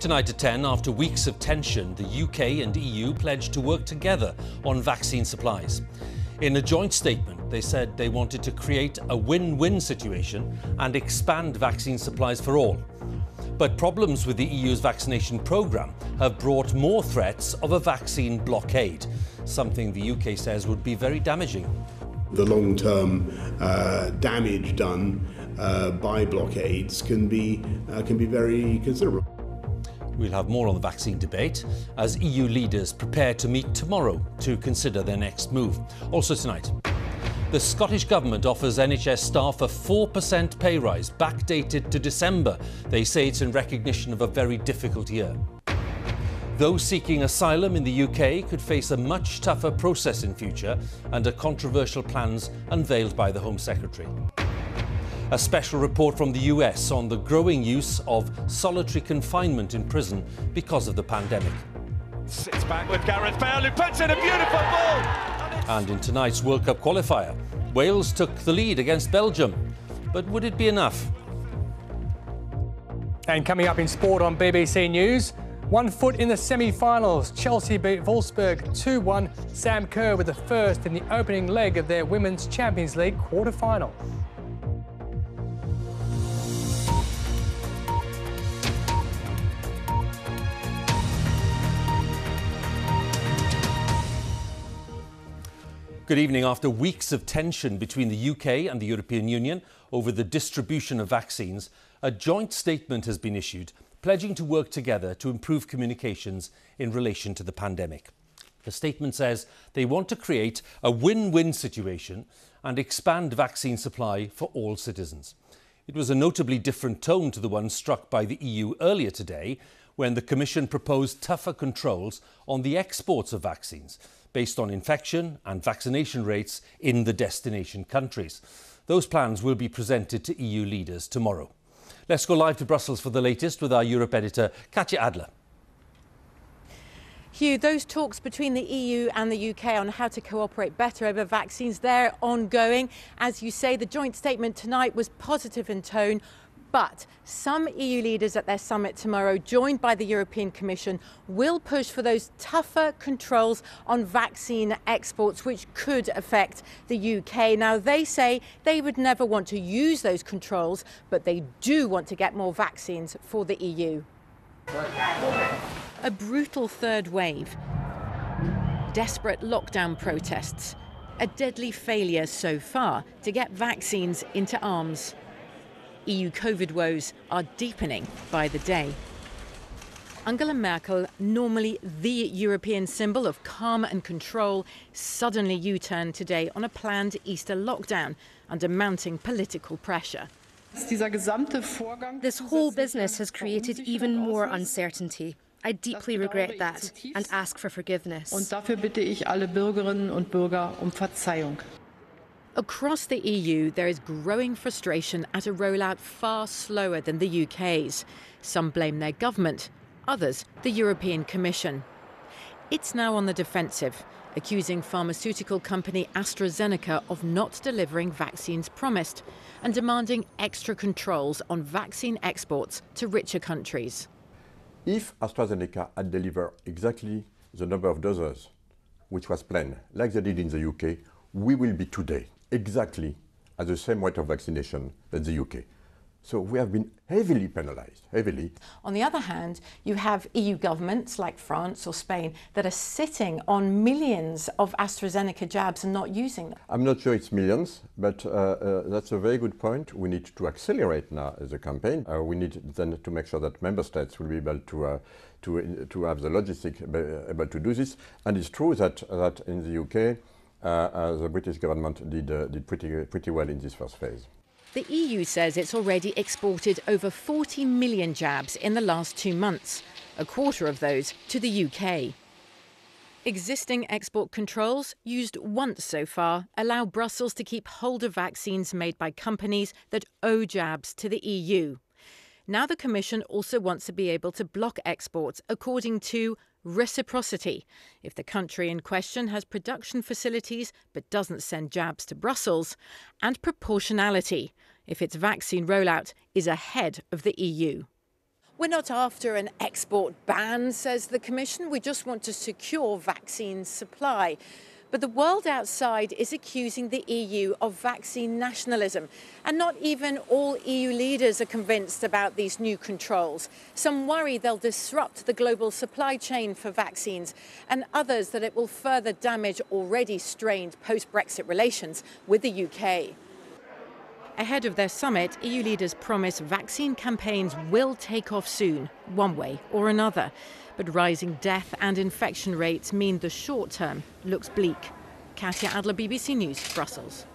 Tonight at 10, after weeks of tension, the UK and EU pledged to work together on vaccine supplies. In a joint statement, they said they wanted to create a win-win situation and expand vaccine supplies for all. But problems with the EU's vaccination programme have brought more threats of a vaccine blockade, something the UK says would be very damaging. The long-term damage done by blockades can be very considerable. We'll have more on the vaccine debate as EU leaders prepare to meet tomorrow to consider their next move. Also tonight, the Scottish Government offers NHS staff a 4% pay rise, backdated to December. They say it's in recognition of a very difficult year. Those seeking asylum in the UK could face a much tougher process in future under controversial plans unveiled by the Home Secretary. A special report from the US on the growing use of solitary confinement in prison because of the pandemic. Sits back with Gareth Bale, who puts in a beautiful ball. And in tonight's World Cup qualifier, Wales took the lead against Belgium. But would it be enough? And coming up in sport on BBC News, 1 foot in the semi-finals. Chelsea beat Wolfsburg 2-1. Sam Kerr with the first in the opening leg of their Women's Champions League quarter-final. Good evening. After weeks of tension between the UK and the European Union over the distribution of vaccines, a joint statement has been issued pledging to work together to improve communications in relation to the pandemic. The statement says they want to create a win-win situation and expand vaccine supply for all citizens. It was a notably different tone to the one struck by the EU earlier today, when the Commission proposed tougher controls on the exports of vaccines, based on infection and vaccination rates in the destination countries. Those plans will be presented to EU leaders tomorrow. Let's go live to Brussels for the latest with our Europe editor, Katja Adler. Huw, those talks between the EU and the UK on how to cooperate better over vaccines, they're ongoing. As you say, the joint statement tonight was positive in tone. But some EU leaders at their summit tomorrow, joined by the European Commission, will push for those tougher controls on vaccine exports, which could affect the UK. Now, they say they would never want to use those controls, but they do want to get more vaccines for the EU. A brutal third wave, desperate lockdown protests, a deadly failure so far to get vaccines into arms. EU COVID woes are deepening by the day. Angela Merkel, normally the European symbol of calm and control, suddenly U-turned today on a planned Easter lockdown under mounting political pressure. This whole business has created even more uncertainty. I deeply regret that and ask for forgiveness. Across the EU, there is growing frustration at a rollout far slower than the UK's. Some blame their government, others the European Commission. It's now on the defensive, accusing pharmaceutical company AstraZeneca of not delivering vaccines promised and demanding extra controls on vaccine exports to richer countries. If AstraZeneca had delivered exactly the number of doses which was planned, like they did in the UK, we will be today exactly at the same rate of vaccination as the UK. So we have been heavily penalised, heavily. On the other hand, you have EU governments like France or Spain that are sitting on millions of AstraZeneca jabs and not using them. I'm not sure it's millions, but that's a very good point. We need to accelerate now the campaign. We need then to make sure that member states will be able to have the logistics able to do this. And it's true that in the UK, the British government did pretty well in this first phase. The EU says it's already exported over 40 million jabs in the last 2 months, a quarter of those to the UK. Existing export controls, used once so far, allow Brussels to keep hold of vaccines made by companies that owe jabs to the EU. Now the Commission also wants to be able to block exports according to reciprocity. If the country in question has production facilities but doesn't send jabs to Brussels, and proportionality, if its vaccine rollout is ahead of the EU. We're not after an export ban, says the Commission. We just want to secure vaccine supply. But the world outside is accusing the EU of vaccine nationalism. And not even all EU leaders are convinced about these new controls. Some worry they'll disrupt the global supply chain for vaccines, and others that it will further damage already strained post-Brexit relations with the UK. Ahead of their summit, EU leaders promise vaccine campaigns will take off soon, one way or another. But rising death and infection rates mean the short term looks bleak. Katia Adler, BBC News, Brussels.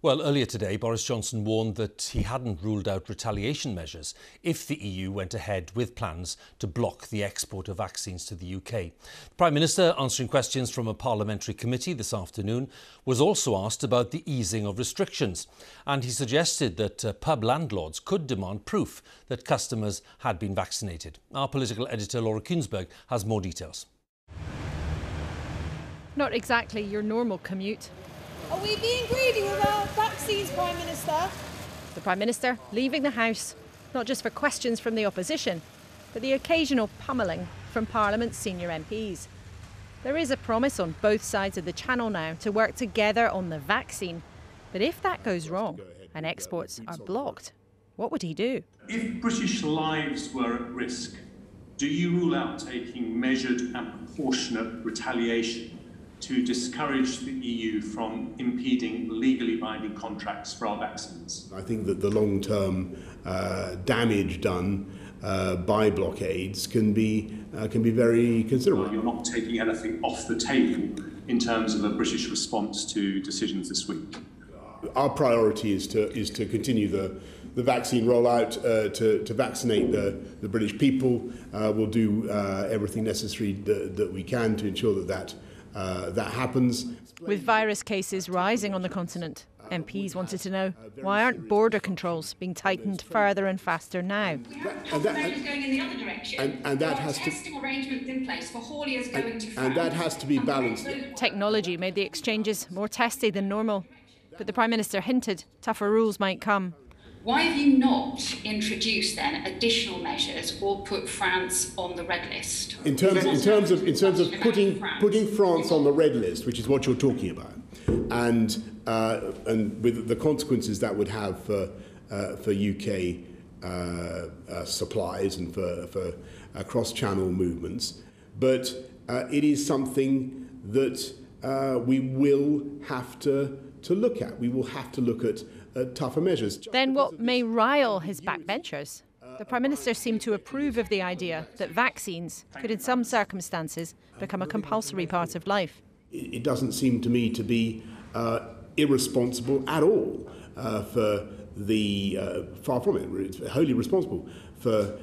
Well, earlier today, Boris Johnson warned that he hadn't ruled out retaliation measures if the EU went ahead with plans to block the export of vaccines to the UK. The Prime Minister, answering questions from a parliamentary committee this afternoon, was also asked about the easing of restrictions. And he suggested that pub landlords could demand proof that customers had been vaccinated. Our political editor, Laura Kuensberg, has more details. Not exactly your normal commute. Are we being greedy with our vaccines, Prime Minister? The Prime Minister leaving the House, not just for questions from the opposition, but the occasional pummelling from Parliament's senior MPs. There is a promise on both sides of the channel now to work together on the vaccine. But if that goes wrong and exports are blocked, what would he do? If British lives were at risk, do you rule out taking measured and proportionate retaliation to discourage the EU from impeding legally binding contracts for our vaccines? I think that the long-term damage done by blockades can be very considerable. Well, you're not taking anything off the table in terms of a British response to decisions this week. Our priority is to continue the vaccine rollout, to vaccinate the British people. We'll do everything necessary that we can to ensure that happens. With virus cases rising on the continent, MPs wanted to know, why aren't border controls being tightened further and faster now? And that has testing arrangements in place for hauliers going to France. And that has to be balanced. Technology made the exchanges more testy than normal, but the Prime Minister hinted tougher rules might come. Why have you not introduced then additional measures or put France on the red list? In terms of putting France on the red list, which is what you're talking about, and with the consequences that would have for UK supplies and for cross-channel movements, but it is something that we will have to look at. We will have to look at tougher measures. Then what may rile his backbenchers? The Prime Minister seemed to approve of the idea that vaccines could in some circumstances become a compulsory part of life. It doesn't seem to me to be irresponsible at all far from it. It's wholly responsible for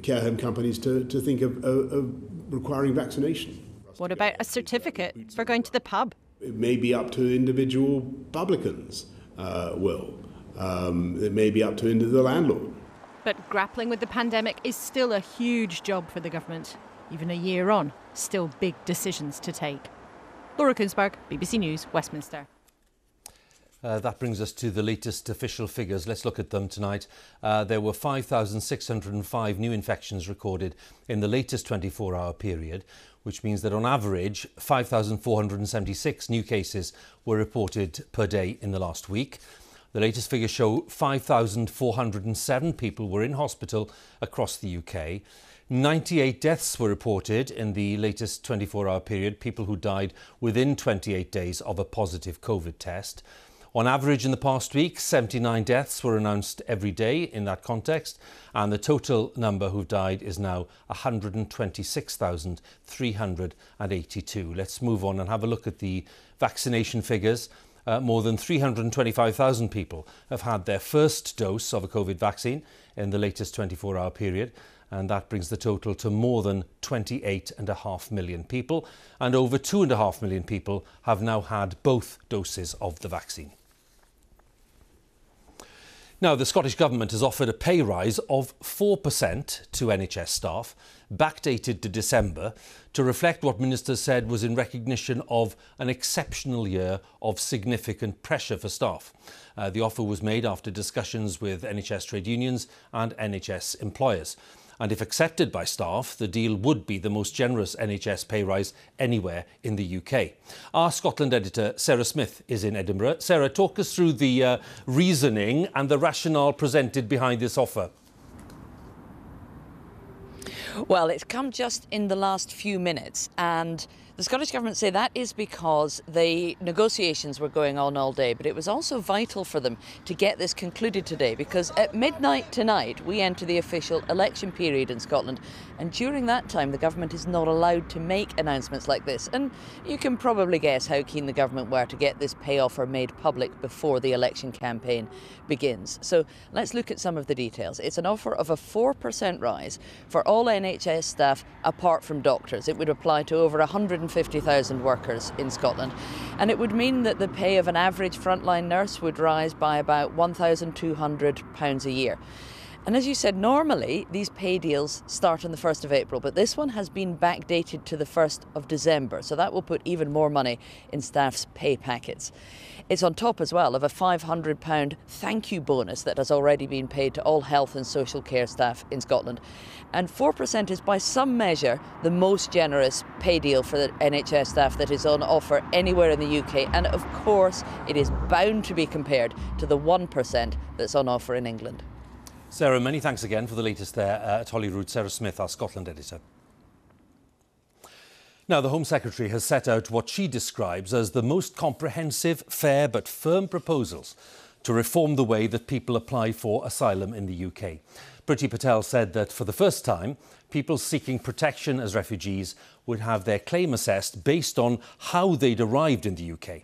care home companies to think of requiring vaccination. What about a certificate for going to the pub? It may be up to individual publicans. It may be up to the landlord. But grappling with the pandemic is still a huge job for the government. Even a year on, still big decisions to take. Laura Kuensberg, BBC News, Westminster. That brings us to the latest official figures. Let's look at them tonight. There were 5,605 new infections recorded in the latest 24-hour period, which means that on average, 5,476 new cases were reported per day in the last week. The latest figures show 5,407 people were in hospital across the UK. 98 deaths were reported in the latest 24-hour period, people who died within 28 days of a positive COVID test. On average in the past week, 79 deaths were announced every day in that context, and the total number who've died is now 126,382. Let's move on and have a look at the vaccination figures. More than 325,000 people have had their first dose of a COVID vaccine in the latest 24-hour period, and that brings the total to more than 28.5 million people, and over 2.5 million people have now had both doses of the vaccine. Now, the Scottish Government has offered a pay rise of 4% to NHS staff, backdated to December, to reflect what ministers said was in recognition of an exceptional year of significant pressure for staff. The offer was made after discussions with NHS trade unions and NHS employers. And if accepted by staff, the deal would be the most generous NHS pay rise anywhere in the UK. Our Scotland editor, Sarah Smith, is in Edinburgh. Sarah, talk us through the reasoning and the rationale presented behind this offer. Well, it's come just in the last few minutes, and the Scottish Government say that is because the negotiations were going on all day, but it was also vital for them to get this concluded today, because at midnight tonight we enter the official election period in Scotland, and during that time the government is not allowed to make announcements like this. And you can probably guess how keen the government were to get this pay offer made public before the election campaign begins. So let's look at some of the details. It's an offer of a 4% rise for all NHS staff apart from doctors. It would apply to over 150,000 workers in Scotland, and it would mean that the pay of an average frontline nurse would rise by about £1,200 a year. And as you said, normally these pay deals start on the 1st of April, but this one has been backdated to the 1st of December, so that will put even more money in staff's pay packets. It's on top as well of a £500 thank you bonus that has already been paid to all health and social care staff in Scotland. And 4% is by some measure the most generous pay deal for the NHS staff that is on offer anywhere in the UK. And of course, it is bound to be compared to the 1% that's on offer in England. Sarah, many thanks again for the latest there at Holyrood. Sarah Smith, our Scotland editor. Now, the Home Secretary has set out what she describes as the most comprehensive, fair but firm proposals to reform the way that people apply for asylum in the UK. Priti Patel said that for the first time, people seeking protection as refugees would have their claim assessed based on how they'd arrived in the UK.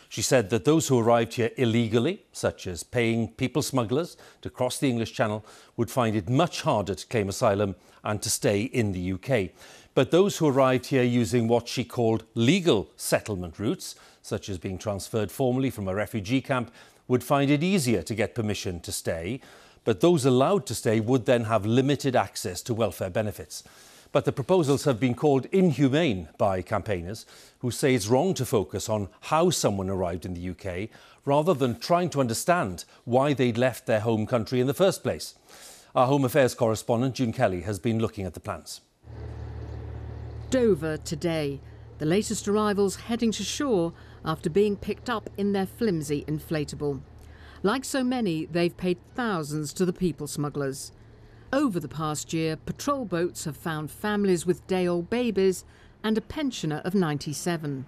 She said that those who arrived here illegally, such as paying people smugglers to cross the English Channel, would find it much harder to claim asylum and to stay in the UK. But those who arrived here using what she called legal settlement routes, such as being transferred formally from a refugee camp, would find it easier to get permission to stay. But those allowed to stay would then have limited access to welfare benefits. But the proposals have been called inhumane by campaigners who say it's wrong to focus on how someone arrived in the UK rather than trying to understand why they'd left their home country in the first place. Our Home Affairs correspondent, June Kelly, has been looking at the plans. Dover today. The latest arrivals heading to shore after being picked up in their flimsy inflatable. Like so many, they've paid thousands to the people smugglers. Over the past year, patrol boats have found families with day-old babies and a pensioner of 97.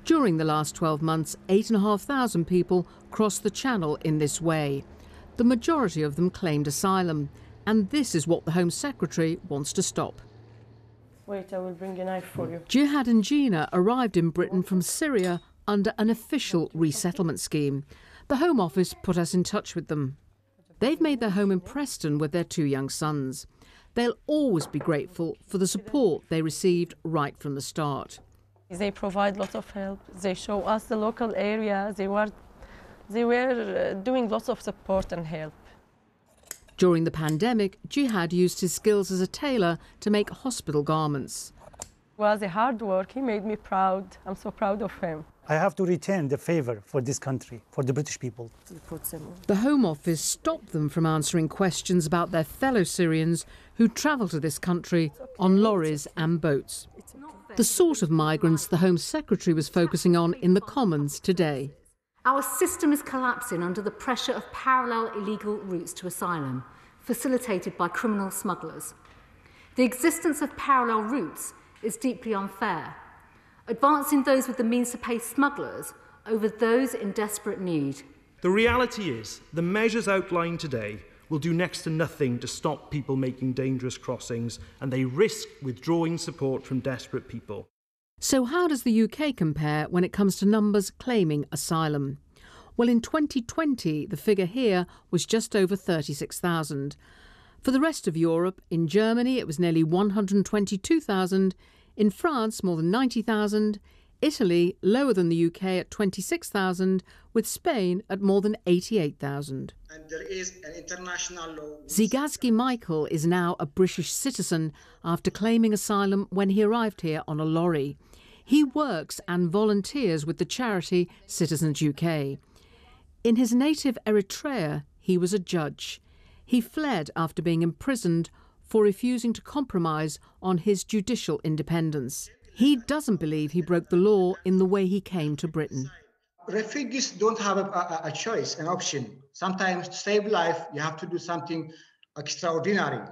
During the last 12 months, 8,500 people crossed the Channel in this way. The majority of them claimed asylum, and this is what the Home Secretary wants to stop. Wait, I will bring a knife for you. Jihad and Gina arrived in Britain from Syria under an official resettlement scheme. The Home Office put us in touch with them. They've made their home in Preston with their 2 young sons. They'll always be grateful for the support they received right from the start. They provide lots of help. They show us the local area. They were doing lots of support and help. During the pandemic, Jihad used his skills as a tailor to make hospital garments. It was a hard work. He made me proud. I'm so proud of him. I have to return the favour for this country, for the British people. The Home Office stopped them from answering questions about their fellow Syrians who travel to this country on lorries and boats. The sort of migrants the Home Secretary was focusing on in the Commons today. Our system is collapsing under the pressure of parallel illegal routes to asylum, facilitated by criminal smugglers. The existence of parallel routes is deeply unfair, advancing those with the means to pay smugglers over those in desperate need. The reality is, the measures outlined today will do next to nothing to stop people making dangerous crossings, and they risk withdrawing support from desperate people. So how does the UK compare when it comes to numbers claiming asylum? Well, in 2020, the figure here was just over 36,000. For the rest of Europe, in Germany it was nearly 122,000, in France more than 90,000, Italy lower than the UK at 26,000, with Spain at more than 88,000. And there is an international law. Zigazgi Michael is now a British citizen after claiming asylum when he arrived here on a lorry. He works and volunteers with the charity Citizens UK. In his native Eritrea, he was a judge. He fled after being imprisoned for refusing to compromise on his judicial independence. He doesn't believe he broke the law in the way he came to Britain. Refugees don't have a choice, an option. Sometimes to save life, you have to do something extraordinary.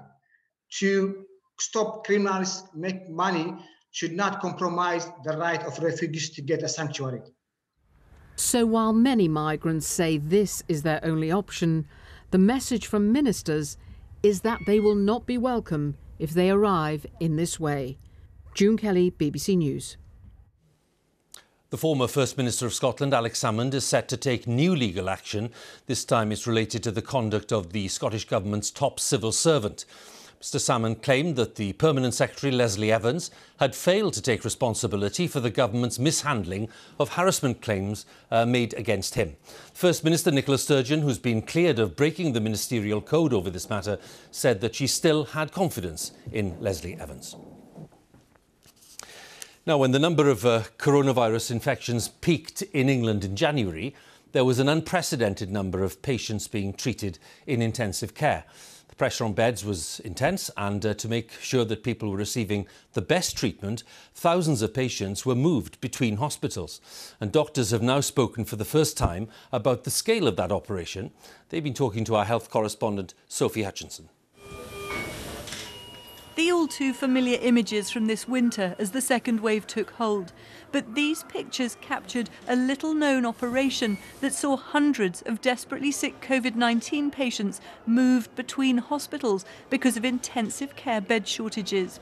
To stop criminals make money should not compromise the right of refugees to get a sanctuary. So while many migrants say this is their only option, the message from ministers is that they will not be welcome if they arrive in this way. June Kelly, BBC News. The former First Minister of Scotland, Alex Salmond, is set to take new legal action. This time it's related to the conduct of the Scottish Government's top civil servant. Mr Salmond claimed that the Permanent Secretary, Leslie Evans, had failed to take responsibility for the government's mishandling of harassment claims made against him. First Minister Nicola Sturgeon, who's been cleared of breaking the ministerial code over this matter, said that she still had confidence in Leslie Evans. Now, when the number of coronavirus infections peaked in England in January, there was an unprecedented number of patients being treated in intensive care. The pressure on beds was intense, and to make sure that people were receiving the best treatment, thousands of patients were moved between hospitals. And doctors have now spoken for the first time about the scale of that operation. They've been talking to our health correspondent, Sophie Hutchinson. The all too familiar images from this winter as the second wave took hold. But these pictures captured a little-known operation that saw hundreds of desperately sick COVID-19 patients moved between hospitals because of intensive care bed shortages.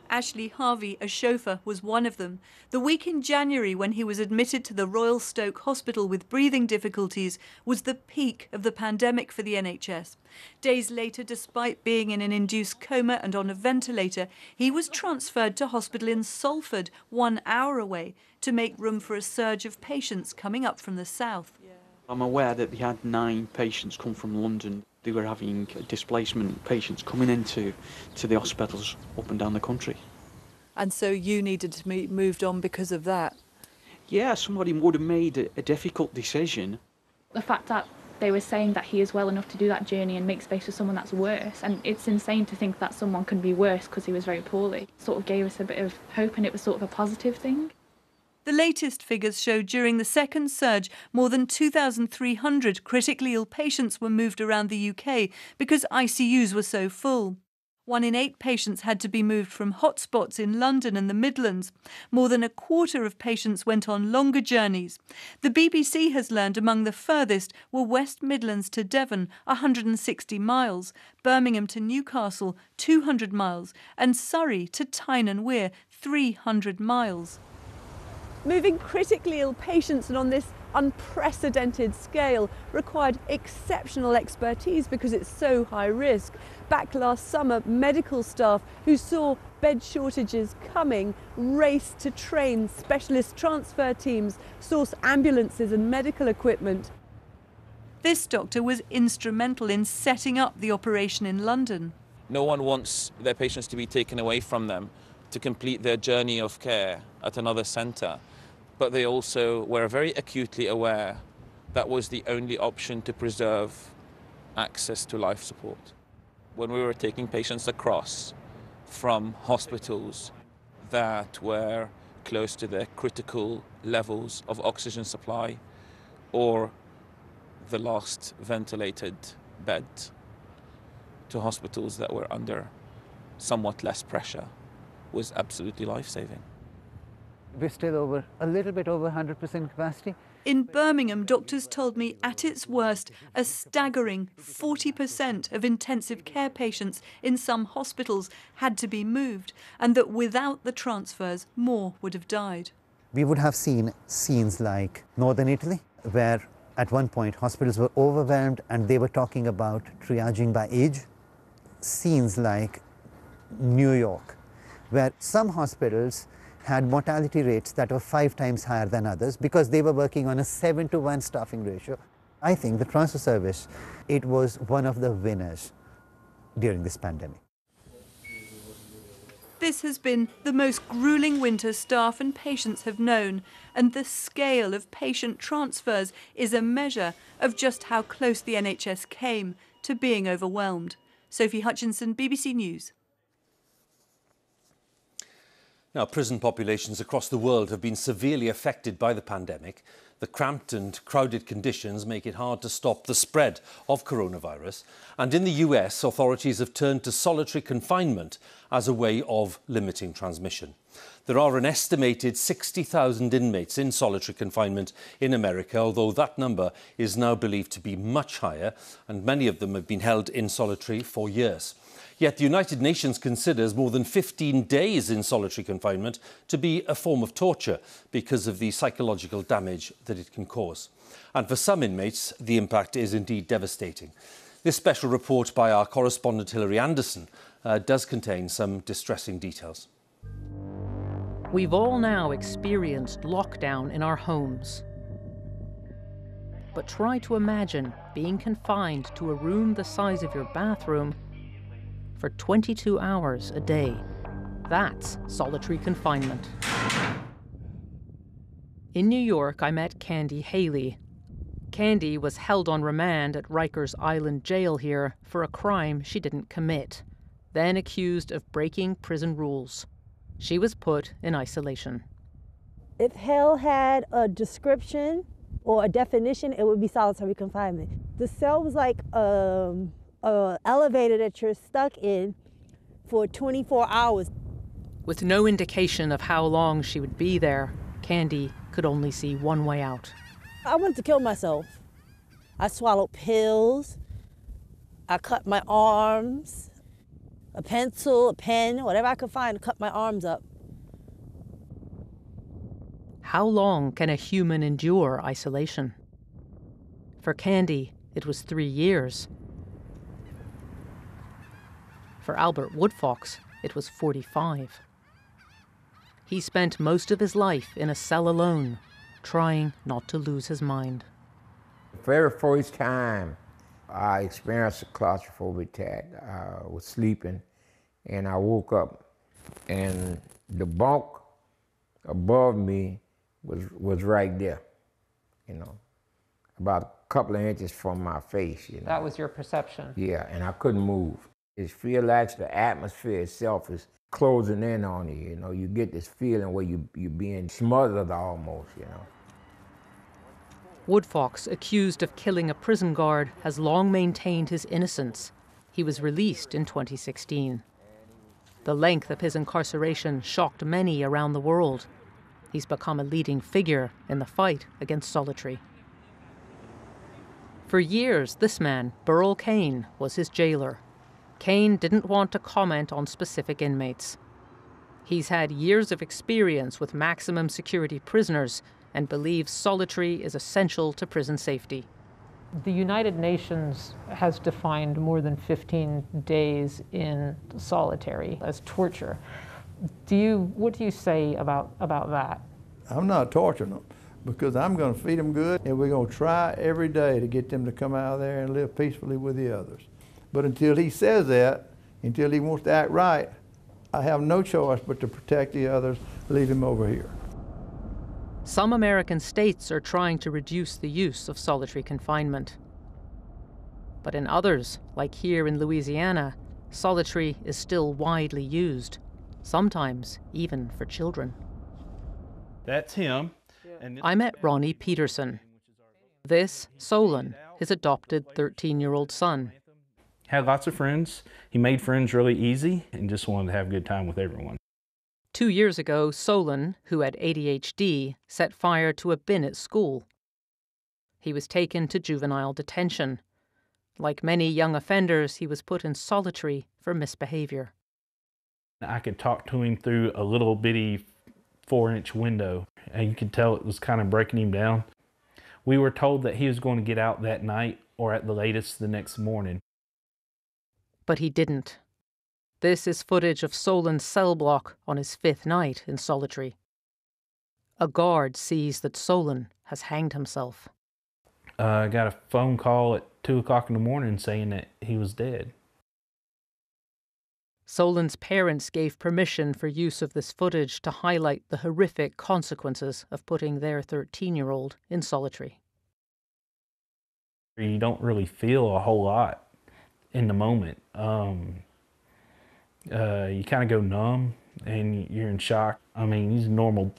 Ashley Harvey, a chauffeur, was one of them. The week in January when he was admitted to the Royal Stoke Hospital with breathing difficulties was the peak of the pandemic for the NHS. Days later, despite being in an induced coma and on a ventilator, he was transferred to hospital in Salford, 1 hour away, to make room for a surge of patients coming up from the south. I'm aware that they had 9 patients come from London. They were having displacement patients coming into the hospitals up and down the country. And so you needed to be moved on because of that? Yeah, somebody would have made a difficult decision. The fact that they were saying that he is well enough to do that journey and make space for someone that's worse, and it's insane to think that someone can be worse because he was very poorly, sort of gave us a bit of hope, and it was sort of a positive thing. The latest figures show during the second surge, more than 2,300 critically ill patients were moved around the UK because ICUs were so full. 1 in 8 patients had to be moved from hotspots in London and the Midlands. More than a quarter of patients went on longer journeys. The BBC has learned among the furthest were West Midlands to Devon, 160 miles, Birmingham to Newcastle, 200 miles, and Surrey to Tyne and Wear, 300 miles. Moving critically ill patients and on this unprecedented scale required exceptional expertise because it's so high risk. Back last summer, medical staff who saw bed shortages coming raced to train specialist transfer teams, source ambulances and medical equipment. This doctor was instrumental in setting up the operation in London. No one wants their patients to be taken away from them to complete their journey of care at another centre. But they also were very acutely aware that was the only option to preserve access to life support. When we were taking patients across from hospitals that were close to their critical levels of oxygen supply or the last ventilated bed to hospitals that were under somewhat less pressure was absolutely life-saving. We're still a little bit over 100% capacity. In Birmingham, doctors told me at its worst, a staggering 40% of intensive care patients in some hospitals had to be moved, and that without the transfers, more would have died. We would have seen scenes like Northern Italy, where at one point hospitals were overwhelmed and they were talking about triaging by age. Scenes like New York, where some hospitals had mortality rates that were 5 times higher than others because they were working on a 7-to-1 staffing ratio. I think the transfer service, it was one of the winners during this pandemic. This has been the most gruelling winter staff and patients have known, and the scale of patient transfers is a measure of just how close the NHS came to being overwhelmed. Sophie Hutchinson, BBC News. Now, prison populations across the world have been severely affected by the pandemic. The cramped and crowded conditions make it hard to stop the spread of coronavirus. And in the US, authorities have turned to solitary confinement as a way of limiting transmission. There are an estimated 60,000 inmates in solitary confinement in America, although that number is now believed to be much higher, and many of them have been held in solitary for years. Yet the United Nations considers more than 15 days in solitary confinement to be a form of torture because of the psychological damage that it can cause. And for some inmates, the impact is indeed devastating. This special report by our correspondent Hilary Anderson does contain some distressing details. We've all now experienced lockdown in our homes. But try to imagine being confined to a room the size of your bathroom for 22 hours a day. That's solitary confinement. In New York, I met Candy Haley. Candy was held on remand at Rikers Island Jail here for a crime she didn't commit, then accused of breaking prison rules. She was put in isolation. If hell had a description or a definition, it would be solitary confinement. The cell was like an elevator that you're stuck in for 24 hours. With no indication of how long she would be there, Candy could only see one way out. I wanted to kill myself. I swallowed pills. I cut my arms. A pencil, a pen, whatever I could find to cut my arms up. How long can a human endure isolation? For Candy, it was 3 years. For Albert Woodfox, it was 45. He spent most of his life in a cell alone, trying not to lose his mind. The very first time I experienced a claustrophobic attack, I was sleeping and I woke up and the bunk above me was right there, about a couple of inches from my face. That was your perception? Yeah, and I couldn't move. It feels like the atmosphere itself is closing in on you, You get this feeling where you're being smothered almost, Woodfox, accused of killing a prison guard, has long maintained his innocence. He was released in 2016. The length of his incarceration shocked many around the world. He's become a leading figure in the fight against solitary. For years, this man, Burl Cain, was his jailer. Cain didn't want to comment on specific inmates. He's had years of experience with maximum security prisoners and believes solitary is essential to prison safety. The United Nations has defined more than 15 days in solitary as torture. What do you say about that? I'm not torturing them because I'm going to feed them good and we're going to try every day to get them to come out of there and live peacefully with the others. But until he says that, until he wants to act right, I have no choice but to protect the others, leave him over here. Some American states are trying to reduce the use of solitary confinement. But in others, like here in Louisiana, solitary is still widely used, sometimes even for children. That's him. I met Ronnie Peterson. This, Solon, his adopted 13-year-old son. Had lots of friends. He made friends really easy and just wanted to have a good time with everyone. 2 years ago, Solon, who had ADHD, set fire to a bin at school. He was taken to juvenile detention. Like many young offenders, he was put in solitary for misbehavior. I could talk to him through a little bitty 4-inch window, and you could tell it was kind of breaking him down. We were told that he was going to get out that night or at the latest the next morning. But he didn't. This is footage of Solon's cell block on his 5th night in solitary. A guard sees that Solon has hanged himself. I got a phone call at 2 o'clock in the morning saying that he was dead. Solon's parents gave permission for use of this footage to highlight the horrific consequences of putting their 13-year-old in solitary. You don't really feel a whole lot in the moment. You kind of go numb and you're in shock. I mean, he's a normal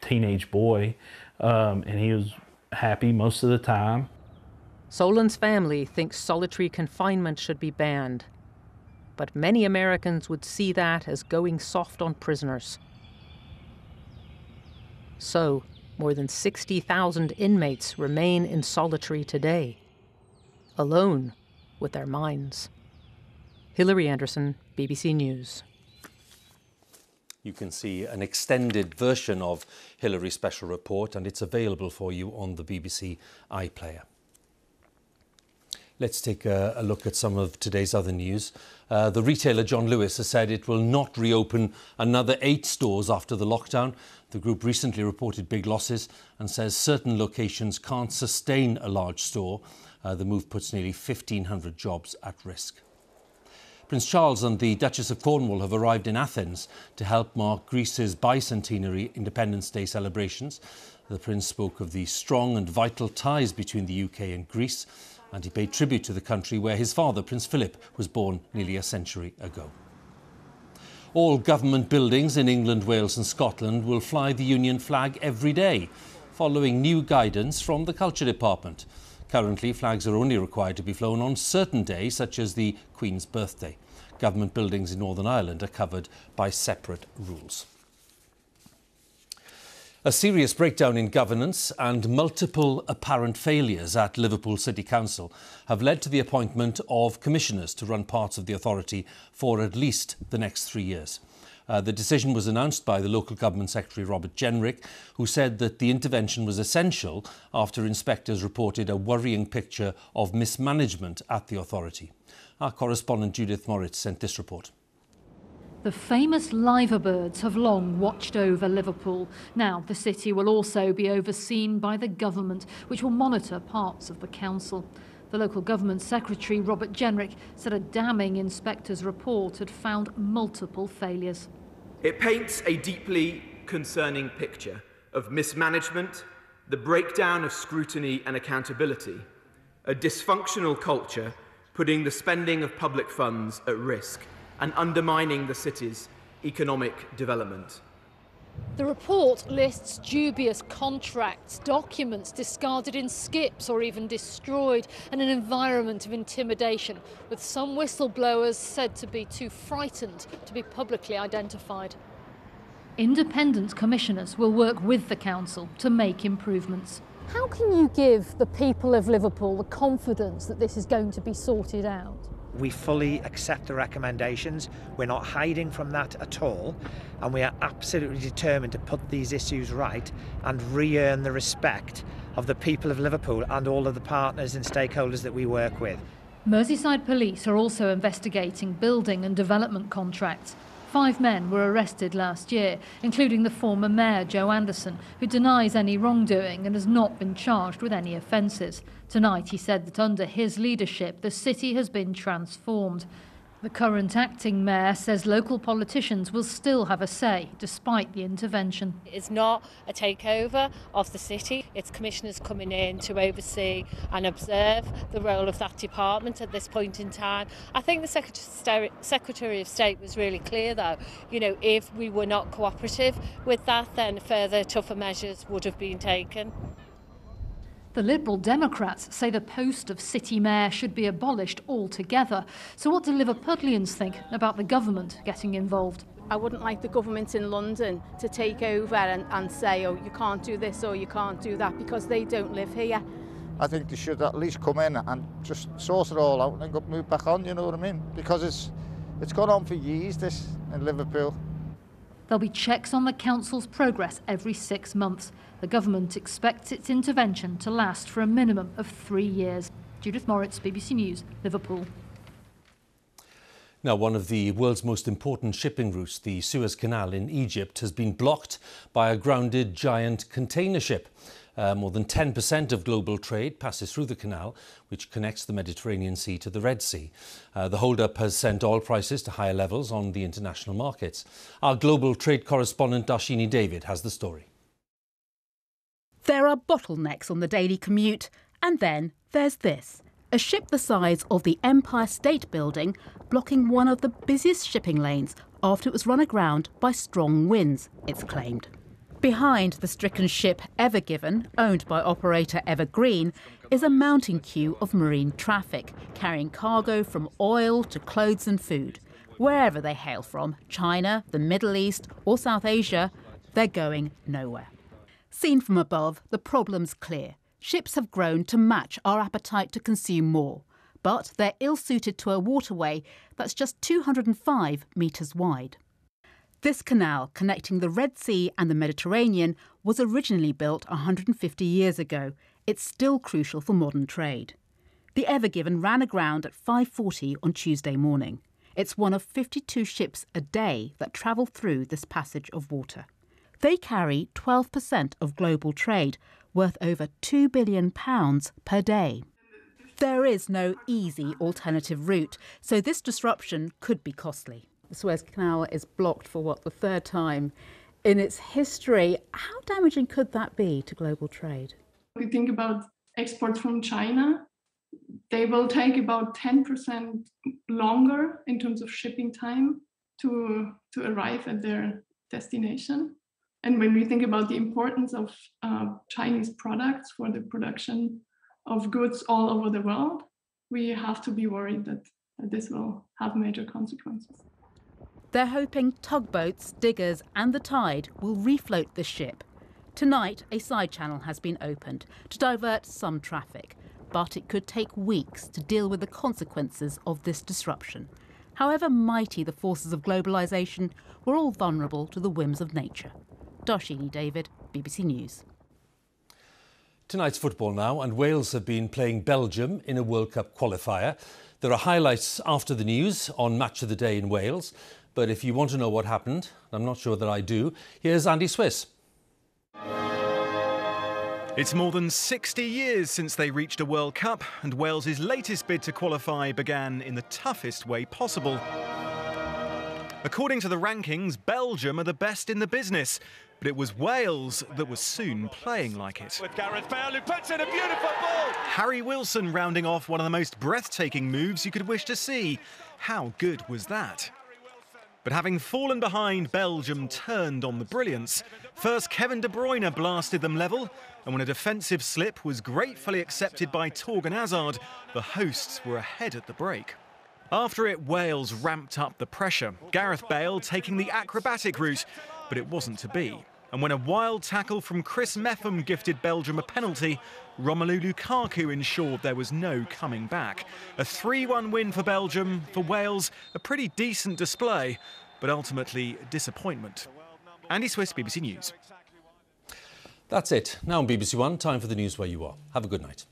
teenage boy, and he was happy most of the time. Solon's family thinks solitary confinement should be banned, but many Americans would see that as going soft on prisoners. So, more than 60,000 inmates remain in solitary today, alone with their minds. Hilary Anderson, BBC News. You can see an extended version of Hilary's special report, and it's available for you on the BBC iPlayer. Let's take a look at some of today's other news. The retailer John Lewis has said it will not reopen another 8 stores after the lockdown. The group recently reported big losses and says certain locations can't sustain a large store. The move puts nearly 1,500 jobs at risk. Prince Charles and the Duchess of Cornwall have arrived in Athens to help mark Greece's bicentenary Independence Day celebrations. The Prince spoke of the strong and vital ties between the UK and Greece, and he paid tribute to the country where his father, Prince Philip, was born nearly a century ago. All government buildings in England, Wales and Scotland will fly the Union flag every day, following new guidance from the Culture Department. Currently, flags are only required to be flown on certain days, such as the Queen's birthday. Government buildings in Northern Ireland are covered by separate rules. A serious breakdown in governance and multiple apparent failures at Liverpool City Council have led to the appointment of commissioners to run parts of the authority for at least the next 3 years. The decision was announced by the local government secretary Robert Jenrick, who said that the intervention was essential after inspectors reported a worrying picture of mismanagement at the authority. Our correspondent Judith Moritz sent this report. The famous liverbirds have long watched over Liverpool. Now the city will also be overseen by the government, which will monitor parts of the council. The local government secretary, Robert Jenrick, said a damning inspector's report had found multiple failures. It paints a deeply concerning picture of mismanagement, the breakdown of scrutiny and accountability, a dysfunctional culture putting the spending of public funds at risk and undermining the city's economic development. The report lists dubious contracts, documents discarded in skips or even destroyed, and an environment of intimidation, with some whistleblowers said to be too frightened to be publicly identified. Independent commissioners will work with the council to make improvements. How can you give the people of Liverpool the confidence that this is going to be sorted out? We fully accept the recommendations. We're not hiding from that at all, and we are absolutely determined to put these issues right and re-earn the respect of the people of Liverpool and all of the partners and stakeholders that we work with. Merseyside Police are also investigating building and development contracts. 5 men were arrested last year, including the former mayor, Joe Anderson, who denies any wrongdoing and has not been charged with any offences. Tonight he said that under his leadership the city has been transformed. The current acting mayor says local politicians will still have a say despite the intervention. It's not a takeover of the city. It's commissioners coming in to oversee and observe the role of that department at this point in time. I think the Secretary of State was really clear though. You know, if we were not cooperative with that, then further tougher measures would have been taken. The Liberal Democrats say the post of City Mayor should be abolished altogether. So what do Liverpudlians think about the government getting involved? I wouldn't like the government in London to take over and say, oh, you can't do this or you can't do that, because they don't live here. I think they should at least come in and just sort it all out and then move back on, you know what I mean? Because it's gone on for years, this, in Liverpool. There'll be checks on the council's progress every 6 months. The government expects its intervention to last for a minimum of 3 years. Judith Moritz, BBC News, Liverpool. Now, one of the world's most important shipping routes, the Suez Canal in Egypt, has been blocked by a grounded giant container ship. More than 10% of global trade passes through the canal, which connects the Mediterranean Sea to the Red Sea. The hold-up has sent oil prices to higher levels on the international markets. Our global trade correspondent Darshini David has the story. There are bottlenecks on the daily commute, and then there's this. A ship the size of the Empire State Building blocking one of the busiest shipping lanes after it was run aground by strong winds, it's claimed. Behind the stricken ship Ever Given, owned by operator Evergreen, is a mounting queue of marine traffic, carrying cargo from oil to clothes and food. Wherever they hail from, China, the Middle East or South Asia, they're going nowhere. Seen from above, the problem's clear. Ships have grown to match our appetite to consume more, but they're ill-suited to a waterway that's just 205 metres wide. This canal, connecting the Red Sea and the Mediterranean, was originally built 150 years ago. It's still crucial for modern trade. The Ever Given ran aground at 5:40 on Tuesday morning. It's one of 52 ships a day that travel through this passage of water. They carry 12% of global trade, worth over £2 billion per day. There is no easy alternative route, so this disruption could be costly. The Suez Canal is blocked for, the third time in its history. How damaging could that be to global trade? If we think about exports from China, they will take about 10% longer in terms of shipping time to arrive at their destination. And when we think about the importance of Chinese products for the production of goods all over the world, we have to be worried that this will have major consequences. They're hoping tugboats, diggers and the tide will refloat the ship. Tonight, a side channel has been opened to divert some traffic, but it could take weeks to deal with the consequences of this disruption. However mighty the forces of globalisation, we're all vulnerable to the whims of nature. Darshini David, BBC News. Tonight's football now, and Wales have been playing Belgium in a World Cup qualifier. There are highlights after the news on Match of the Day in Wales, but if you want to know what happened, I'm not sure that I do, here's Andy Swiss. It's more than 60 years since they reached a World Cup, and Wales's latest bid to qualify began in the toughest way possible. According to the rankings, Belgium are the best in the business, but it was Wales that was soon playing like it. With Gareth Bale, who puts in a beautiful ball. Harry Wilson rounding off one of the most breathtaking moves you could wish to see. How good was that? But having fallen behind, Belgium turned on the brilliance. First, Kevin De Bruyne blasted them level, and when a defensive slip was gratefully accepted by Torgan Hazard, the hosts were ahead at the break. After it, Wales ramped up the pressure, Gareth Bale taking the acrobatic route, but it wasn't to be. And when a wild tackle from Chris Meffam gifted Belgium a penalty, Romelu Lukaku ensured there was no coming back. A 3-1 win for Belgium. For Wales, a pretty decent display, but ultimately disappointment. Andy Swiss, BBC News. That's it. Now on BBC One, time for the news where you are. Have a good night.